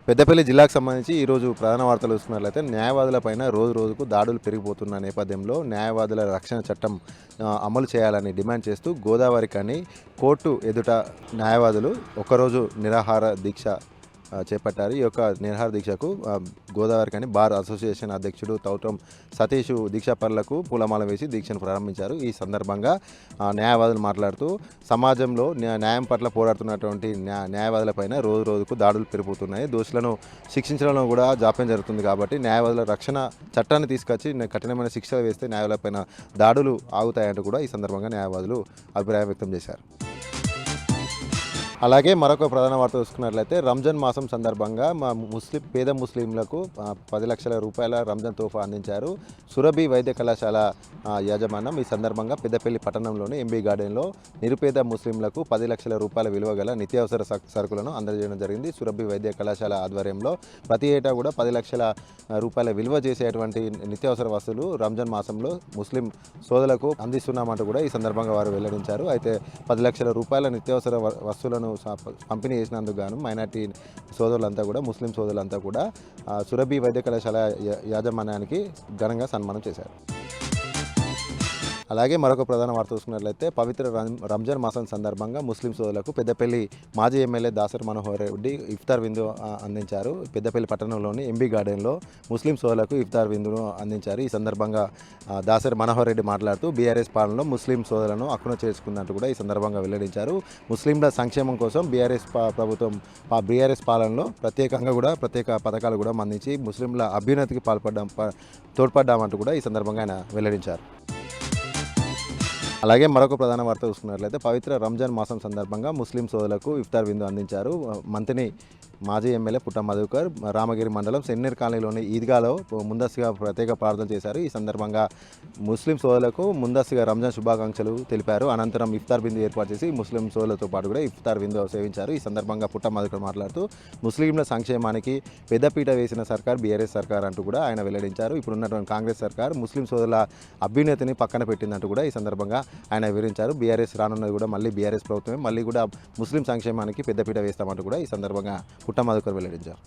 పెద్దపల్లి జిల్లాకు సంబంధించి ఈరోజు ప్రధాన వార్తలు చూసుకున్నట్లయితే న్యాయవాదులపైన రోజు రోజుకు దాడులు పెరిగిపోతున్న నేపథ్యంలో న్యాయవాదుల రక్షణ చట్టం అమలు చేయాలని డిమాండ్ చేస్తూ గోదావరి కని కోర్టు ఎదుట న్యాయవాదులు ఒకరోజు నిరాహార దీక్ష చేపట్టారు. ఈ యొక్క నిరాహార దీక్షకు గోదావరి కని బార్ అసోసియేషన్ అధ్యక్షుడు తౌటం సతీష్ దీక్షాపరులకు పూలమాల వేసి దీక్షను ప్రారంభించారు. ఈ సందర్భంగా న్యాయవాదులు మాట్లాడుతూ సమాజంలో న్యాయం పట్ల పోరాడుతున్నటువంటి న్యాయవాదులపైన రోజు రోజుకు దాడులు పెరిగిపోతున్నాయి. దోషులను శిక్షించడంలో కూడా జాప్యం జరుగుతుంది. కాబట్టి న్యాయవాదుల రక్షణ చట్టాన్ని తీసుకొచ్చి కఠినమైన శిక్షలు వేస్తే న్యాయవాదులపైన దాడులు ఆగుతాయంటూ కూడా ఈ సందర్భంగా న్యాయవాదులు అభిప్రాయం వ్యక్తం చేశారు. అలాగే మరొక ప్రధాన వార్త చూసుకున్నట్లయితే రంజాన్ మాసం సందర్భంగా పేద ముస్లింలకు 10 లక్షల రూపాయల రంజాన్ తోఫా అందించారు సురభి వైద్య కళాశాల యాజమాన్యం. ఈ సందర్భంగా పెద్దపల్లి పట్టణంలోని ఎంబీ గార్డెన్లో నిరుపేద ముస్లింలకు 10 లక్షల రూపాయల విలువ గల నిత్యావసర సరుకులను అందజేయడం జరిగింది. సురభి వైద్య కళాశాల ఆధ్వర్యంలో ప్రతి ఏటా కూడా 10 లక్షల రూపాయల విలువ చేసేటువంటి నిత్యావసర వస్తువులు రంజాన్ మాసంలో ముస్లిం సోదరులకు అందిస్తున్నామంటూ కూడా ఈ సందర్భంగా వారు వెల్లడించారు. అయితే 10 లక్షల రూపాయల నిత్యావసర వస్తువులను పంపిణీ చేసినందుకు గాను మైనార్టీ సోదరులంతా కూడా ముస్లిం సోదరులంతా కూడా సురభి వైద్య కళాశాల యాజమాన్యానికి ఘనంగా సన్మానం చేశారు. అలాగే మరొక ప్రధాన వార్త చూసుకున్నట్లయితే పవిత్ర రంజాన్ మాసం సందర్భంగా ముస్లిం సోదరులకు పెద్దపల్లి మాజీ ఎమ్మెల్యే దాసరి మనోహర్ రెడ్డి ఇఫ్తార్ విందు అందించారు. పెద్దపల్లి పట్టణంలోని ఎంబీ గార్డెన్లో ముస్లిం సోదరులకు ఇఫ్తార్ విందును అందించారు. ఈ సందర్భంగా దాసరి మనోహర్ రెడ్డి మాట్లాడుతూ బీఆర్ఎస్ పాలనలో ముస్లిం సోదరులను అక్కున చేసుకున్నట్టు కూడా ఈ సందర్భంగా వెల్లడించారు. ముస్లింల సంక్షేమం కోసం బీఆర్ఎస్ పాలనలో ప్రత్యేక పథకాలు కూడా అందించి ముస్లింల అభ్యున్నతికి తోడ్పడ్డామంటూ కూడా ఈ సందర్భంగా ఆయన వెల్లడించారు. అలాగే మరొక ప్రధాన వార్త చూసుకున్నట్లయితే పవిత్ర రంజాన్ మాసం సందర్భంగా ముస్లిం సోదరులకు ఇఫ్తార్ విందు అందించారు. మంత్రి మాజీ ఎమ్మెల్యే పుట్ట మధుకర్ రామగిరి మండలం సెన్నీర్ కాలనీలోని ఈద్గాలో ముందస్తుగా ప్రత్యేక ప్రార్థన చేశారు. ఈ సందర్భంగా ముస్లిం సోదరులకు ముందస్తుగా రంజాన్ శుభాకాంక్షలు తెలిపారు. అనంతరం ఇఫ్తార్ విందు ఏర్పాటు చేసి ముస్లిం సోదరులతో పాటు కూడా ఇఫ్తార్ విందు సేవించారు. ఈ సందర్భంగా పుట్ట మధుకర్ మాట్లాడుతూ ముస్లింల సంక్షేమానికి పెద్దపీట వేసిన సర్కార్ బీఆర్ఎస్ సర్కార్ అంటూ కూడా ఆయన వెల్లడించారు. ఇప్పుడున్నటువంటి కాంగ్రెస్ సర్కార్ ముస్లిం సోదరుల అభ్యున్నతిని పక్కన పెట్టిందంటూ కూడా ఈ సందర్భంగా ఆయన వివరించారు. బీఆర్ఎస్ రానున్నది కూడా మళ్ళీ బీఆర్ఎస్ ప్రభుత్వమే, మళ్ళీ కూడా ముస్లిం సంక్షేమానికి పెద్దపీట వేస్తామంటూ కూడా ఈ సందర్భంగా పుట్ట మధుకర్ వెల్లడించారు.